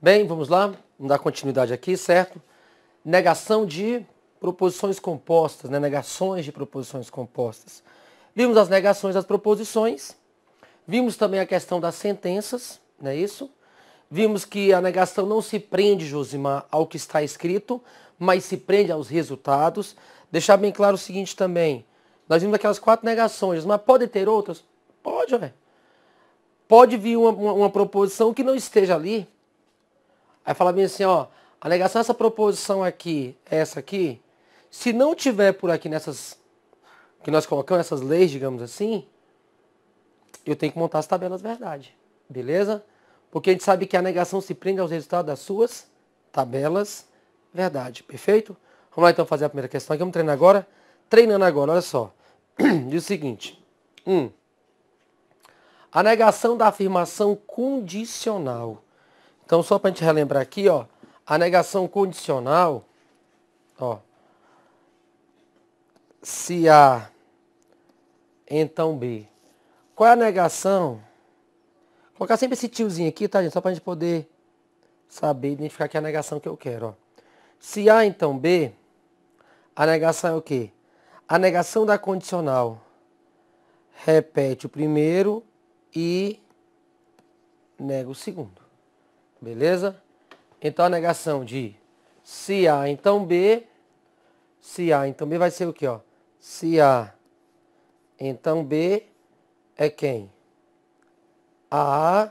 Bem, vamos lá, vamos dar continuidade aqui, certo? Negação de proposições compostas, né? Negações de proposições compostas. Vimos as negações das proposições, vimos também a questão das sentenças, não é isso? Vimos que a negação não se prende, Josimar, ao que está escrito, mas se prende aos resultados. Deixar bem claro o seguinte também, nós vimos aquelas 4 negações, mas pode ter outras? Pode, ué. Pode vir uma proposição que não esteja ali. Aí fala bem assim, ó, a negação dessa proposição aqui, essa aqui, se não tiver por aqui nessas, que nós colocamos, essas leis, digamos assim, eu tenho que montar as tabelas verdade, beleza? Porque a gente sabe que a negação se prende aos resultados das suas tabelas verdade, perfeito? Vamos lá então fazer a primeira questão aqui, vamos treinar agora. Treinando agora, olha só. Diz o seguinte, a negação da afirmação condicional. Então, só para a gente relembrar aqui, ó, a negação condicional, ó, se A, então B. Qual é a negação? Vou colocar sempre esse tiozinho aqui, tá, gente? Só para a gente poder saber identificar que é a negação que eu quero, ó. Se A, então B, a negação é o quê? A negação da condicional repete o primeiro e nega o segundo. Beleza? Então a negação de se A, então B, se A, então B vai ser o quê, ó? Se A, então B é quem? A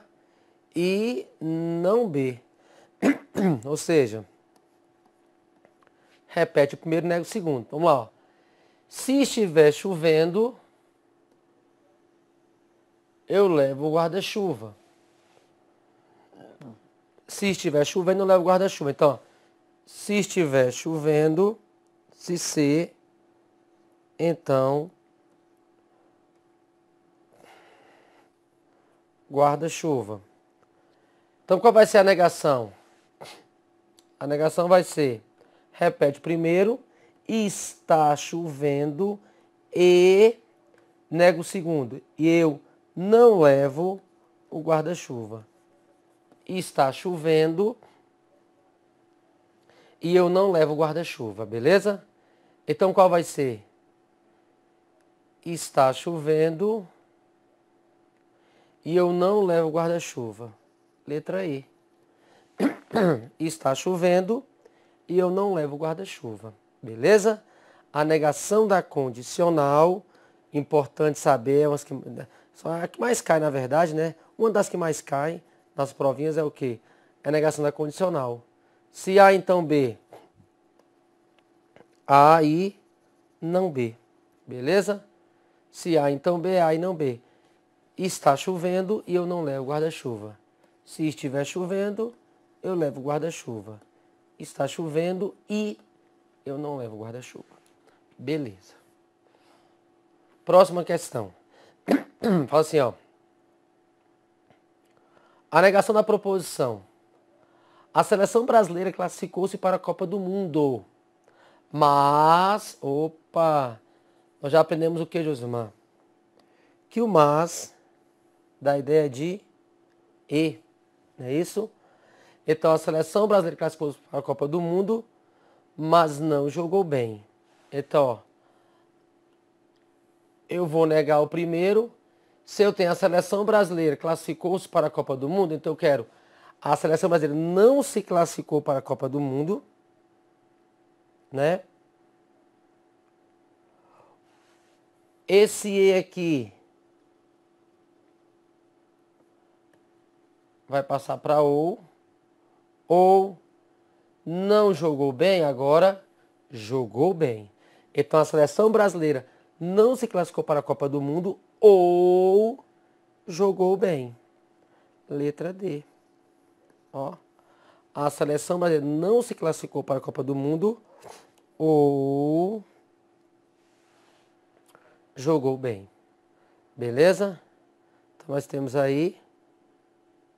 e não B. Ou seja, repete o primeiro e nega o segundo. Vamos lá, ó. Se estiver chovendo, eu levo o guarda-chuva. Se estiver chovendo, eu levo o guarda-chuva. Então, ó, se estiver chovendo, se C, então guarda-chuva. Então, qual vai ser a negação? A negação vai ser, repete primeiro, está chovendo e nega o segundo. E eu não levo o guarda-chuva. Está chovendo e eu não levo o guarda-chuva, beleza? Então, qual vai ser? Está chovendo e eu não levo o guarda-chuva. Letra E. Está chovendo e eu não levo o guarda-chuva. Beleza? A negação da condicional, importante saber, só a que mais cai na verdade, né? Uma das que mais cai nas provinhas é o quê? É a negação da condicional. Se A, então B. A e não B. Beleza? Se A, então B, A e não B. Está chovendo e eu não levo guarda-chuva. Se estiver chovendo, eu levo guarda-chuva. Está chovendo e eu não levo guarda-chuva. Beleza. Próxima questão. Fala assim, ó. A negação da proposição. A seleção brasileira classificou-se para a Copa do Mundo. Mas, nós já aprendemos o que, Josimar? Que o mas dá a ideia de e, não é isso? Então a seleção brasileira classificou para a Copa do Mundo, mas não jogou bem. Então, ó, eu vou negar o primeiro. Se eu tenho a seleção brasileira classificou-se para a Copa do Mundo, então eu quero a seleção brasileira não se classificou para a Copa do Mundo, né? Esse E aqui vai passar para ou não jogou bem, agora jogou bem. Então a seleção brasileira não se classificou para a Copa do Mundo ou jogou bem. Letra D. Ó. A seleção brasileira não se classificou para a Copa do Mundo ou jogou bem. Beleza? Então nós temos aí,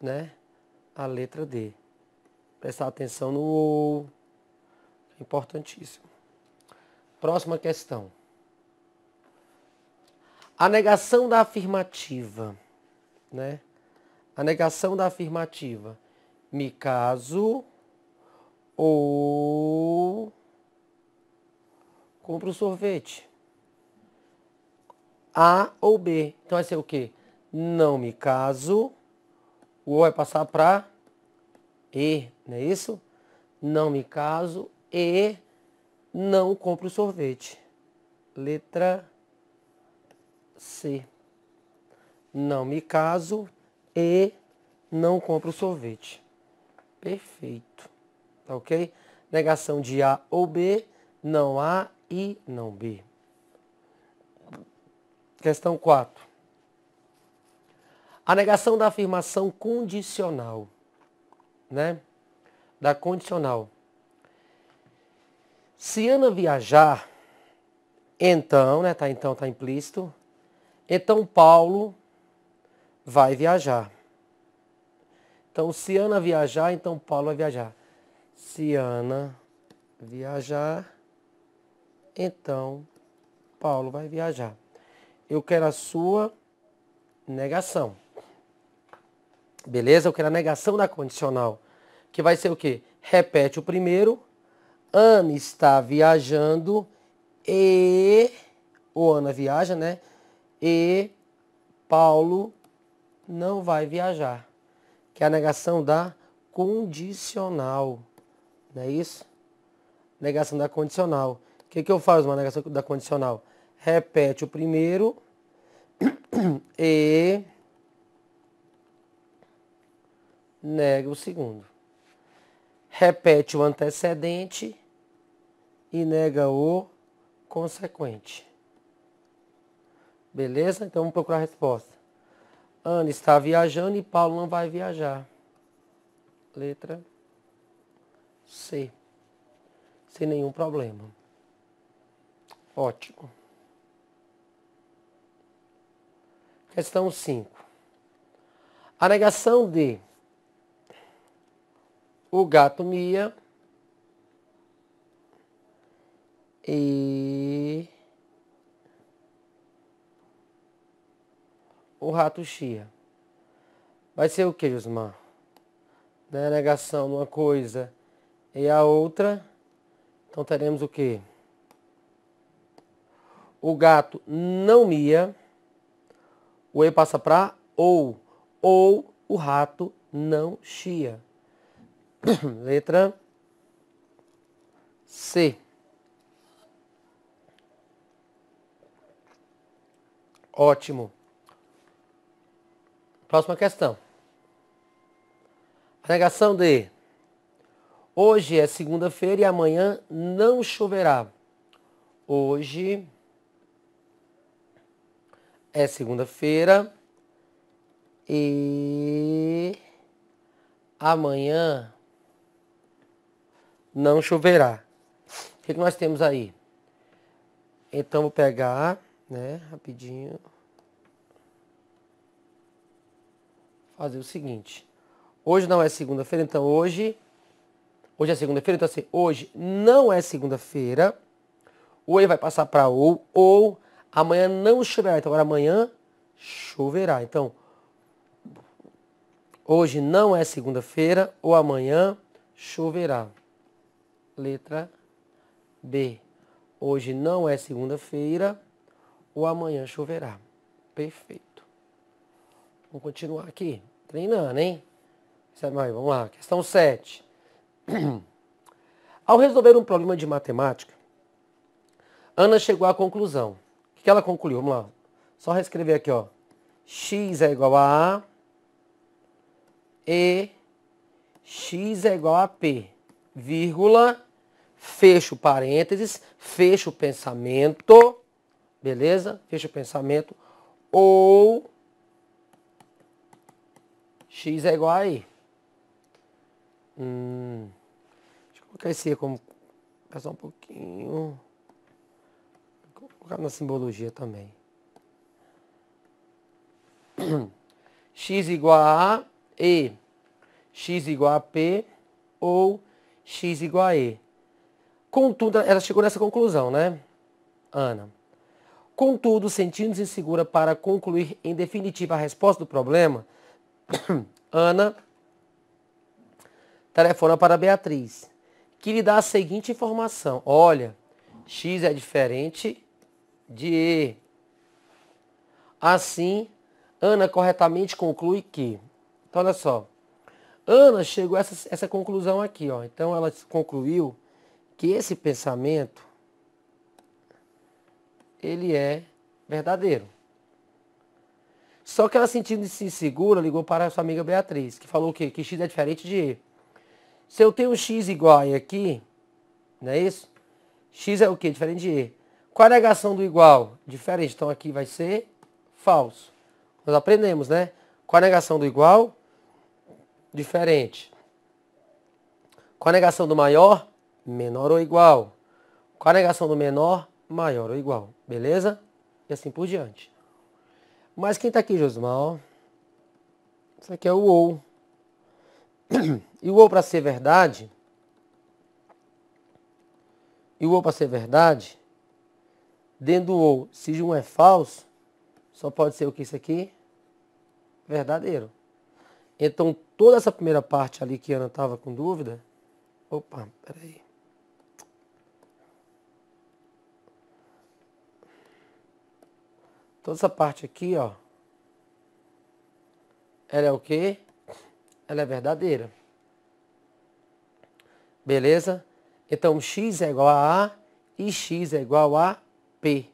né, a letra D. Prestar atenção no ou. É importantíssimo. Próxima questão. A negação da afirmativa, né? A negação da afirmativa. me caso ou compro sorvete. A ou B. Então vai ser o quê? Não me caso. O vai passar para E, não é isso? Não me caso e não compro sorvete. Letra C. Não me caso e não compro sorvete. Perfeito. Tá ok? Negação de A ou B, não A e não B. Questão 4. A negação da afirmação condicional, né? Da condicional. Se Ana viajar, então, né? Então tá implícito. Então Paulo vai viajar. Então, se Ana viajar, então Paulo vai viajar. Se Ana viajar, então Paulo vai viajar. Eu quero a sua negação. Beleza? Eu quero a negação da condicional. Que vai ser o quê? Repete o primeiro. Ana está viajando e... Ou Ana viaja, né? E Paulo não vai viajar. Que é a negação da condicional. Não é isso? Negação da condicional. O que eu faço uma negação da condicional? Repete o primeiro e nega o segundo. Repete o antecedente e nega o consequente. Beleza? Então vamos procurar a resposta. Ana está viajando e Paulo não vai viajar. Letra C. Sem nenhum problema. Ótimo. Questão 5. A negação de o gato mia e o rato chia. Vai ser o que, Josmar? Né? Negação de uma coisa e a outra. Então teremos o quê? O gato não mia. O E passa para ou o rato não chia. Letra C. Ótimo. Próxima questão. A negação de hoje é segunda-feira e amanhã não choverá. Hoje é segunda-feira e amanhã não choverá. O que nós temos aí? Então vou pegar, né, rapidinho. Fazer o seguinte. Hoje não é segunda-feira, então hoje é segunda-feira, então assim, hoje não é segunda-feira. O E vai passar para ou amanhã não choverá. Então agora amanhã choverá. Então hoje não é segunda-feira ou amanhã choverá. Letra B. Hoje não é segunda-feira ou amanhã choverá. Perfeito. Vamos continuar aqui. Treinando, hein? Vamos lá. Questão 7. Ao resolver um problema de matemática, Ana chegou à conclusão. O que ela concluiu? Vamos lá. Só reescrever aqui, ó. X é igual a A e X é igual a P, vírgula, fecho parênteses, fecho o pensamento, beleza? Fecho o pensamento, ou X é igual a I. Deixa eu colocar esse aí como... Passar um pouquinho. Vou colocar na simbologia também. X igual a A e X igual a P ou X igual a E. Contudo, ela chegou nessa conclusão, né, Ana? Contudo, sentindo-se insegura para concluir em definitiva a resposta do problema, Ana telefona para Beatriz, que lhe dá a seguinte informação. Olha, X é diferente de E. Assim, Ana corretamente conclui que... Então, olha só. Ana chegou a essa conclusão aqui, ó. Então, ela concluiu que esse pensamento, ele é verdadeiro. Só que ela, sentindo-se insegura, ligou para a sua amiga Beatriz, que falou o quê? Que X é diferente de E. Se eu tenho X igual a E aqui, não é isso? X é o quê? Diferente de E. Qual a negação do igual? Diferente. Então, aqui vai ser falso. Nós aprendemos, né? Qual a negação do igual? Diferente. Qual a negação do maior? Menor ou igual. Qual a negação do menor? Maior ou igual. Beleza? E assim por diante. Mas quem está aqui, Josmar? Ó. Isso aqui é o ou. E o ou para ser verdade? E o ou para ser verdade? Dentro do ou, se um é falso, só pode ser o que isso aqui? Verdadeiro. Então, toda essa primeira parte ali que a Ana estava com dúvida... Opa, peraí. Toda essa parte aqui, ó. Ela é o quê? Ela é verdadeira. Beleza? Então, X é igual a A e X é igual a P.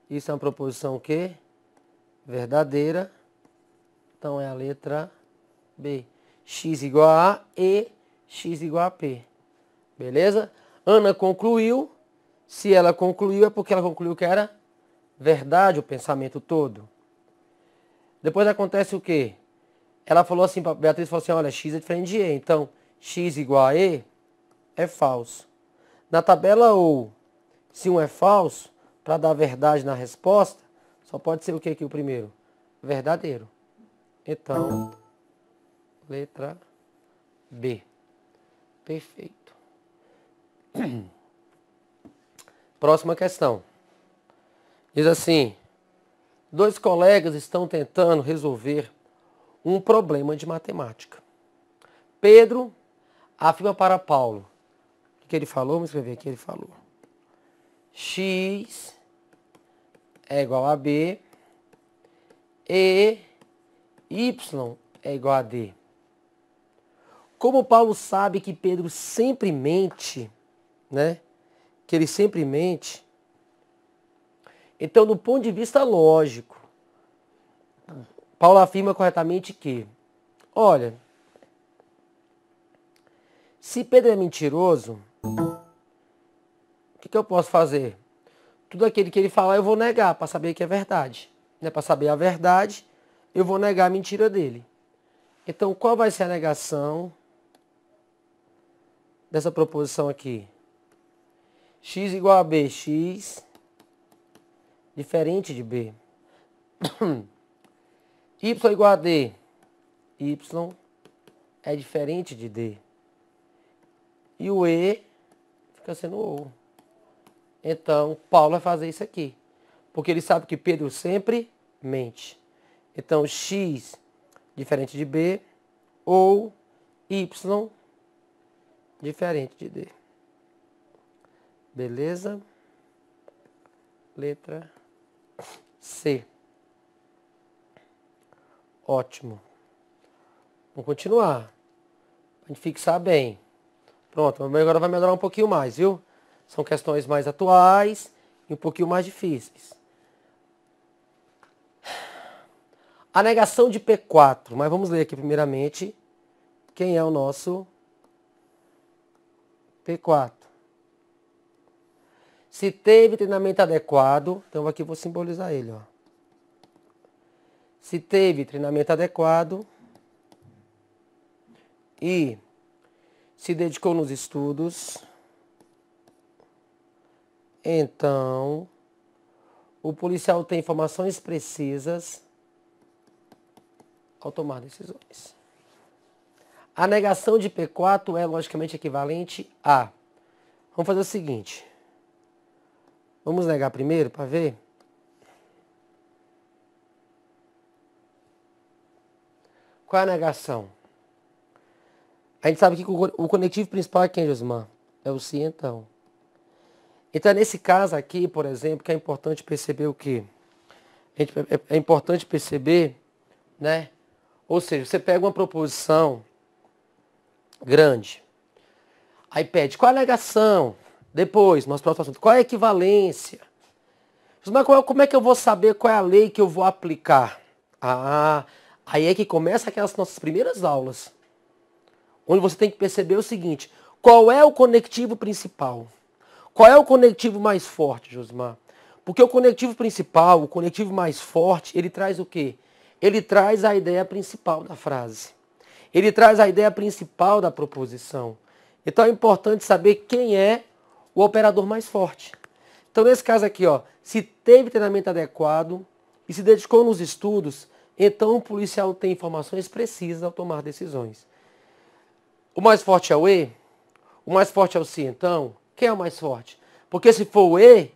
Isso é uma proposição o quê? Verdadeira. Então, é a letra B. X igual a A e X igual a P. Beleza? Ana concluiu. Se ela concluiu, é porque ela concluiu que era verdade o pensamento todo. Depois acontece o quê? Ela falou assim, Beatriz falou assim, olha, X é diferente de E. Então, X igual a E é falso. Na tabela ou, se um é falso, para dar verdade na resposta, só pode ser o que aqui o primeiro? Verdadeiro. Então, letra B. Perfeito. Próxima questão. Diz assim, 2 colegas estão tentando resolver um problema de matemática. Pedro afirma para Paulo. O que ele falou? Vamos escrever aqui. Ele falou. X é igual a B e Y é igual a D. Como Paulo sabe que Pedro sempre mente, né? Que ele sempre mente. Então, do ponto de vista lógico, Paulo afirma corretamente que, olha, se Pedro é mentiroso, o que eu posso fazer? Tudo aquilo que ele falar eu vou negar para saber que é verdade. Né? Para saber a verdade, eu vou negar a mentira dele. Então, qual vai ser a negação dessa proposição aqui? X igual a B, X diferente de B. Y igual a D, Y é diferente de D. E o E fica sendo O. Então, Paulo vai fazer isso aqui. Porque ele sabe que Pedro sempre mente. Então, X diferente de B ou Y diferente de D. Beleza? Letra C. Ótimo. Vamos continuar. Pra gente fixar bem. Pronto, agora vai melhorar um pouquinho mais, viu? São questões mais atuais e um pouquinho mais difíceis. A negação de P4. Mas vamos ler aqui primeiramente quem é o nosso P4. Se teve treinamento adequado, então aqui eu vou simbolizar ele, ó. Se teve treinamento adequado e se dedicou nos estudos, então o policial tem informações precisas ao tomar decisões. A negação de P4 é logicamente equivalente a... Vamos fazer o seguinte. Vamos negar primeiro para ver? Qual é a negação? A gente sabe que o conectivo principal é quem, Josimar? É o se então. Então, nesse caso aqui, por exemplo, que é importante perceber o quê? É importante perceber, né? Ou seja, você pega uma proposição grande, aí pede qual a alegação, depois, nosso próximo assunto, qual é a equivalência? Mas como é que eu vou saber qual é a lei que eu vou aplicar? Ah, aí é que começa aquelas nossas primeiras aulas, onde você tem que perceber o seguinte, qual é o conectivo principal? Qual é o conectivo mais forte, Josimar? Porque o conectivo principal, o conectivo mais forte, ele traz o quê? Ele traz a ideia principal da frase. Ele traz a ideia principal da proposição. Então é importante saber quem é o operador mais forte. Então nesse caso aqui, ó, se teve treinamento adequado e se dedicou nos estudos, então o policial tem informações precisas ao tomar decisões. O mais forte é o E? O mais forte é o se então? Quem é o mais forte? Porque se for o E,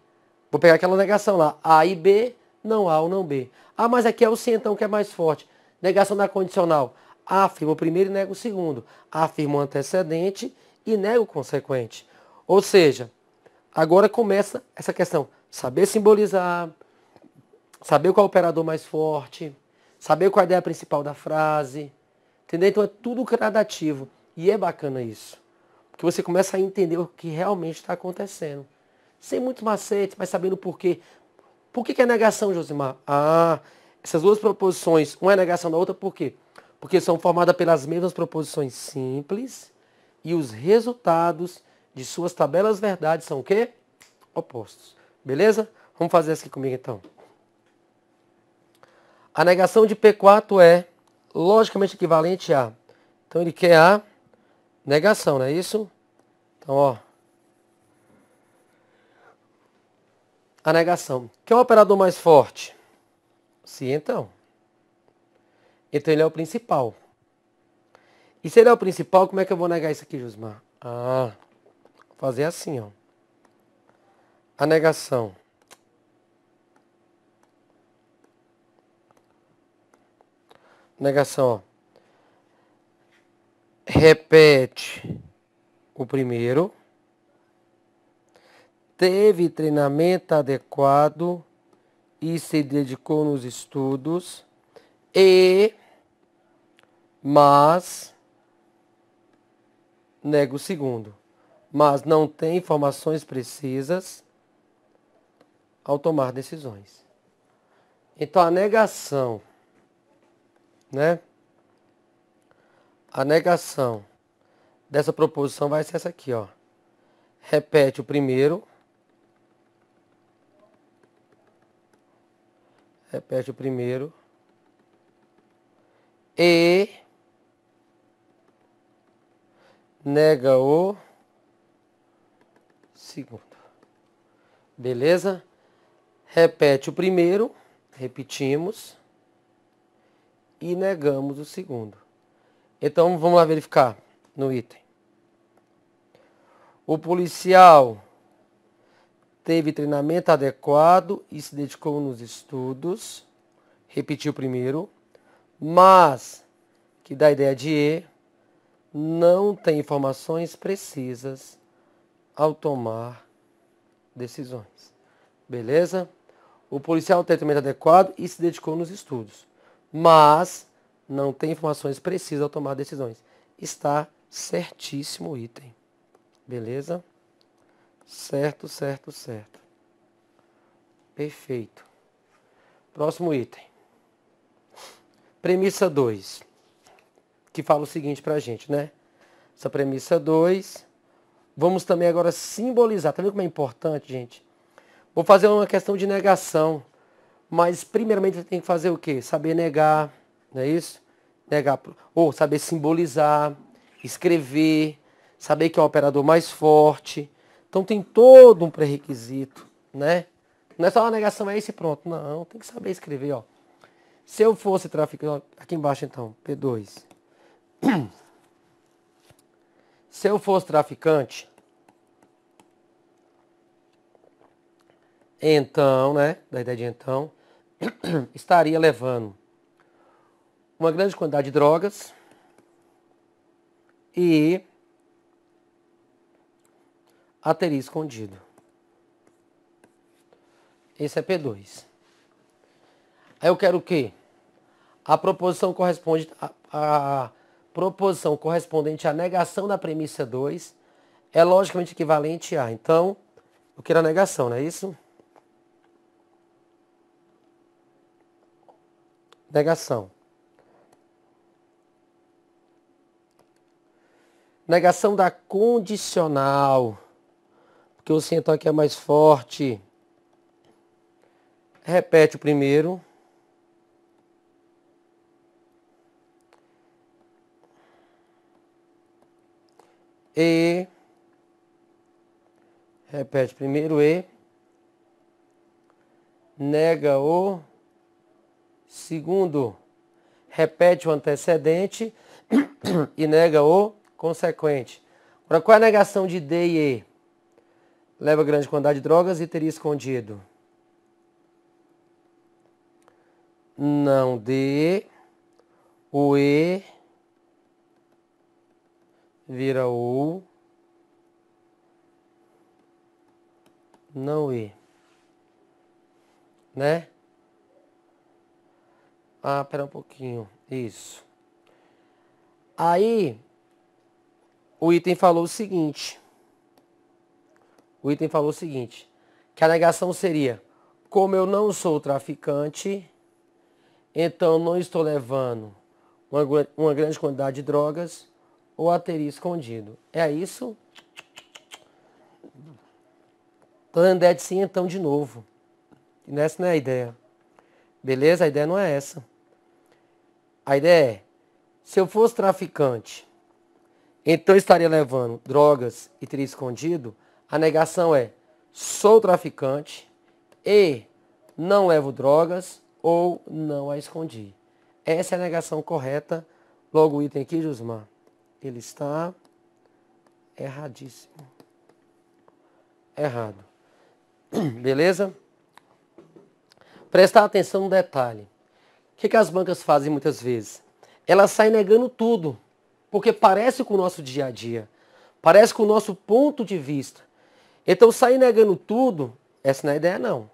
vou pegar aquela negação lá, A e B, não A ou não B. Ah, mas aqui é o se então que é mais forte. Negação da condicional. A afirma o primeiro e nega o segundo. A afirma o antecedente e nega o consequente. Ou seja, agora começa essa questão. Saber simbolizar, saber qual é o operador mais forte, saber qual é a ideia principal da frase. Entendeu? Então é tudo gradativo. E é bacana isso. Porque você começa a entender o que realmente está acontecendo. Sem muitos macetes, mas sabendo por quê. Por que é negação, Josimar? Ah, essas duas proposições, uma é negação da outra, por quê? Porque são formadas pelas mesmas proposições simples e os resultados de suas tabelas verdades são o quê? Opostos. Beleza? Vamos fazer isso aqui comigo então. A negação de P4 é logicamente equivalente a... Então ele quer a negação, não é isso? Então, ó. A negação. Quem é o operador mais forte? Se então. Então ele é o principal. E se ele é o principal, como é que eu vou negar isso aqui, Josimar? Ah, vou fazer assim, ó. A negação. Negação, ó. Repete o primeiro. Teve treinamento adequado e se dedicou nos estudos. Mas nega o segundo. Mas não tem informações precisas ao tomar decisões. Então a negação, né? A negação dessa proposição vai ser essa aqui, ó. Repete o primeiro. Repete o primeiro. E nega o segundo. Beleza? Repete o primeiro. Repetimos. E negamos o segundo. Então vamos lá verificar no item. O policial teve treinamento adequado e se dedicou nos estudos. Repetiu primeiro. Mas, que dá a ideia de E, não tem informações precisas ao tomar decisões. Beleza? O policial teve treinamento adequado e se dedicou nos estudos. Mas, não tem informações precisas ao tomar decisões. Está certíssimo o item. Beleza? Certo, certo, certo. Perfeito. Próximo item. Premissa 2. Que fala o seguinte pra gente, né? Essa premissa 2. Vamos também agora simbolizar. Tá vendo como é importante, gente? Vou fazer uma questão de negação. Mas primeiramente você tem que fazer o quê? Saber negar, não é isso? Negar, ou saber simbolizar, escrever, saber que é o operador mais forte. Então tem todo um pré-requisito, né? Não é só uma negação, é esse pronto. Não, tem que saber escrever, ó. Se eu fosse traficante, aqui embaixo então, P2. Se eu fosse traficante, então, né, da ideia de então, estaria levando uma grande quantidade de drogas e a teria escondido. Esse é P2. Aí eu quero o quê? A proposição corresponde a proposição correspondente à negação da premissa 2 é logicamente equivalente a. Então, eu quero a negação, não é isso? Negação. Negação da condicional. Porque o sim então aqui é mais forte. Repete o primeiro. E. Repete primeiro e. Nega o segundo. Repete o antecedente e nega o consequente. Agora, qual é a negação de D e E? Leva grande quantidade de drogas e teria escondido. Não D. O E vira o. Não E. Né? Ah, pera um pouquinho. Isso. Aí, o item falou o seguinte. Que a negação seria, como eu não sou traficante, então não estou levando uma grande quantidade de drogas ou a teria escondido. É isso? Tô dando ideia de sim, então, de novo. E essa não é a ideia. Beleza? A ideia não é essa. A ideia é, se eu fosse traficante, então eu estaria levando drogas e teria escondido. A negação é, sou traficante e não levo drogas ou não a escondi. Essa é a negação correta. Logo o item aqui, Josmar, ele está erradíssimo. Errado. Beleza? Prestar atenção no detalhe. O que as bancas fazem muitas vezes? Elas saem negando tudo, porque parece com o nosso dia a dia, parece com o nosso ponto de vista. Então sair negando tudo, essa não é a ideia não.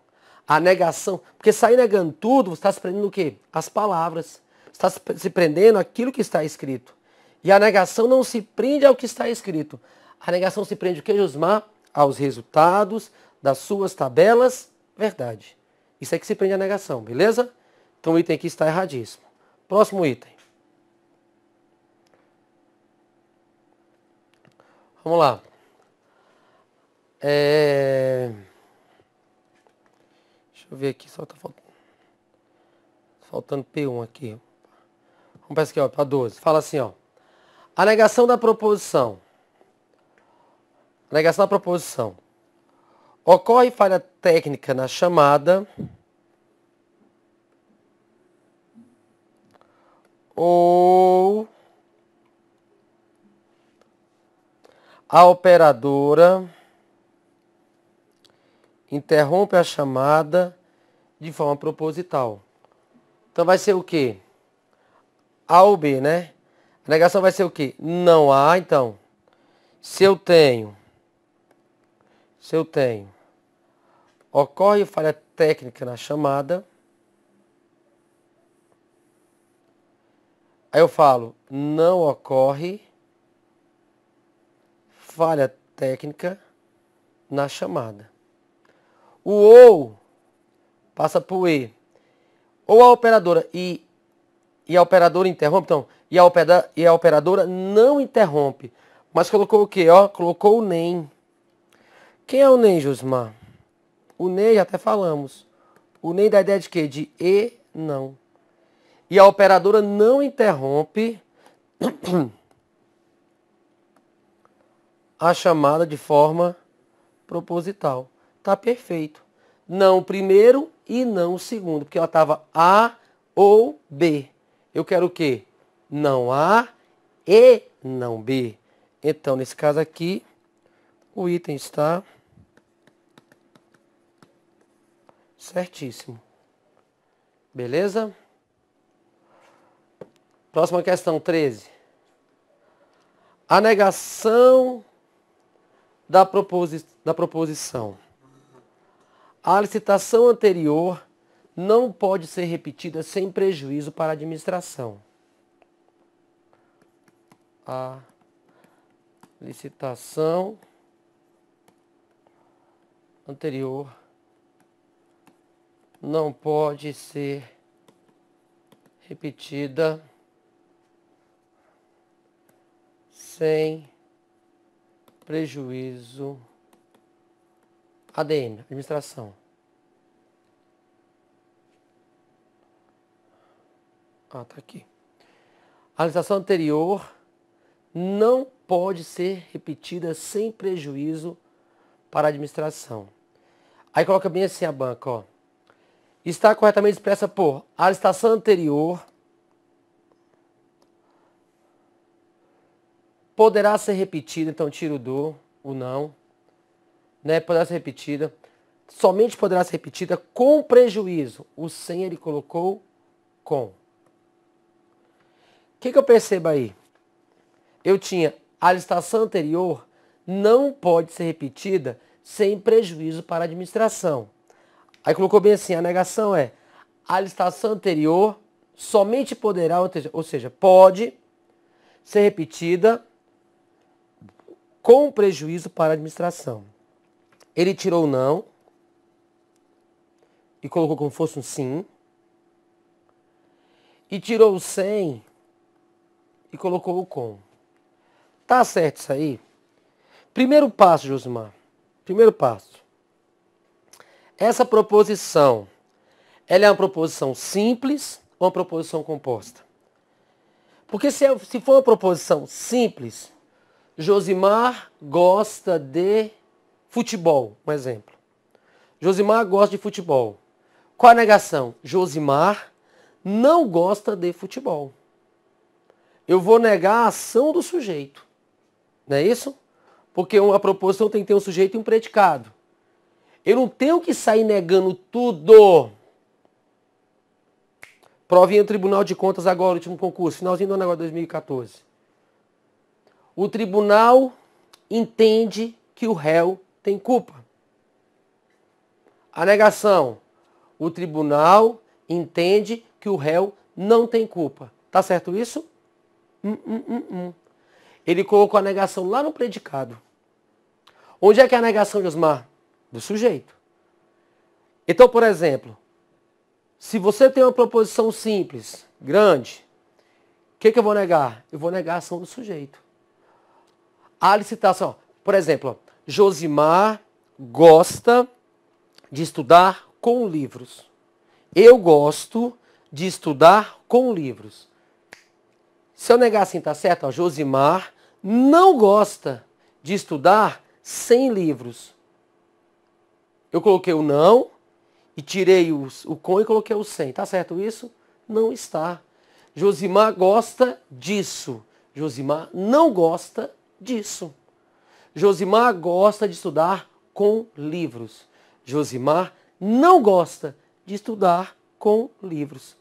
A negação, porque sair negando tudo, você está se prendendo o quê? As palavras. Você está se prendendo aquilo que está escrito. E a negação não se prende ao que está escrito. A negação se prende o que, Josmar? Aos resultados das suas tabelas, verdade. Isso é que se prende a negação, beleza? Então o item aqui está erradíssimo. Próximo item. Vamos lá. Deixa eu ver aqui, só tá faltando P1 aqui. Vamos para aqui, ó, para 12. Fala assim, ó. A negação da proposição. A negação da proposição. Ocorre falha técnica na chamada ou a operadora interrompe a chamada de forma proposital. Então vai ser o quê? A ou B, né? A negação vai ser o quê? Não há, então. Se eu tenho, ocorre falha técnica na chamada. Aí eu falo, não ocorre falha técnica na chamada. O ou passa para o e. Ou a operadora e a operadora interrompe, então, e a operadora não interrompe. Mas colocou o quê? Ó, colocou o nem. Quem é o nem, Josmar? O nem, já até falamos. O nem dá ideia de quê? De e não. E a operadora não interrompe a chamada de forma proposital. Tá perfeito. Não o primeiro e não o segundo, porque ela estava A ou B. Eu quero o quê? Não A e não B. Então, nesse caso aqui, o item está certíssimo. Beleza? Próxima questão, 13. A negação da proposição. A licitação anterior não pode ser repetida sem prejuízo para a administração. A licitação anterior não pode ser repetida sem prejuízo. ADM, administração. Tá aqui. A licitação anterior não pode ser repetida sem prejuízo para a administração. Aí coloca bem assim a banca, ó. Está corretamente expressa por a licitação anterior poderá ser repetida, então tiro o não, né? Poderá ser repetida, somente poderá ser repetida com prejuízo. O sem ele colocou com. O que eu percebo aí? Eu tinha a licitação anterior não pode ser repetida sem prejuízo para a administração. Aí colocou bem assim, a negação é a licitação anterior somente poderá, ou seja, pode ser repetida com prejuízo para a administração. Ele tirou o não e colocou como fosse um sim. E tirou o sem e colocou o com. Tá certo isso aí? Primeiro passo, Josimar. Primeiro passo. Essa proposição, ela é uma proposição simples ou uma proposição composta? Porque se for uma proposição simples, Josimar gosta de futebol, um exemplo. Josimar gosta de futebol. Qual a negação? Josimar não gosta de futebol. Eu vou negar a ação do sujeito. Não é isso? Porque a proposição tem que ter um sujeito e um predicado. Eu não tenho que sair negando tudo. Provinha do Tribunal de Contas agora, último concurso, finalzinho do ano agora, 2014. O tribunal entende que o réu tem culpa. A negação. O tribunal entende que o réu não tem culpa. Tá certo isso? Ele colocou a negação lá no predicado. Onde é que é a negação, Josmar? Do sujeito. Então, por exemplo, se você tem uma proposição simples, grande, o que eu vou negar? Eu vou negar a ação do sujeito. A licitação, por exemplo, Josimar gosta de estudar com livros. Eu gosto de estudar com livros. Se eu negar assim, tá certo? Josimar não gosta de estudar sem livros. Eu coloquei o não e tirei o com e coloquei o sem. Tá certo isso? Não está. Josimar gosta disso. Josimar não gosta disso. Josimar gosta de estudar com livros. Josimar não gosta de estudar com livros.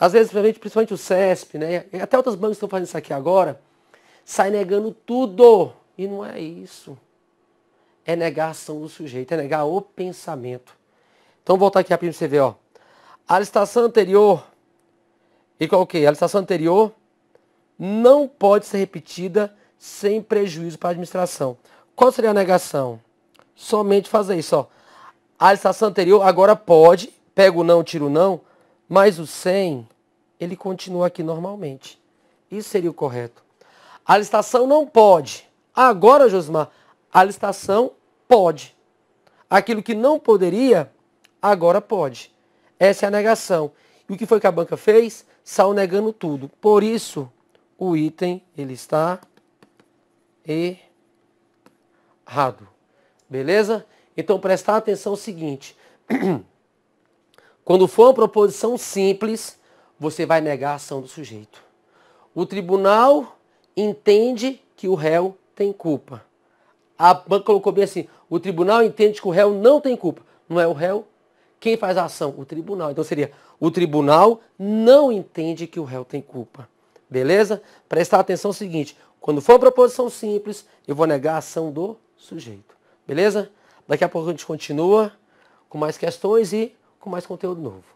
Às vezes, principalmente o CESP, né? Até outras bancas estão fazendo isso aqui agora, sai negando tudo. E não é isso. É negar a ação do sujeito, é negar o pensamento. Então, vou voltar aqui rapidinho para você ver, ó. A licitação anterior, e coloquei, a licitação anterior não pode ser repetida sem prejuízo para a administração. Qual seria a negação? Somente fazer isso, ó. A licitação anterior agora pode, pega o não, tira o não, mas o sem, ele continua aqui normalmente. Isso seria o correto. A licitação não pode. Agora, Josimar, a licitação pode. Aquilo que não poderia, agora pode. Essa é a negação. E o que foi que a banca fez? Saiu negando tudo. Por isso, o item ele está errado. Beleza? Então, prestar atenção ao seguinte. Quando for uma proposição simples, você vai negar a ação do sujeito. O tribunal entende que o réu tem culpa. A banca colocou bem assim, o tribunal entende que o réu não tem culpa. Não é o réu? Quem faz a ação? O tribunal. Então seria, o tribunal não entende que o réu tem culpa. Beleza? Prestar atenção ao seguinte, Quando for uma proposição simples, eu vou negar a ação do sujeito. Beleza? Daqui a pouco a gente continua com mais questões e com mais conteúdo novo.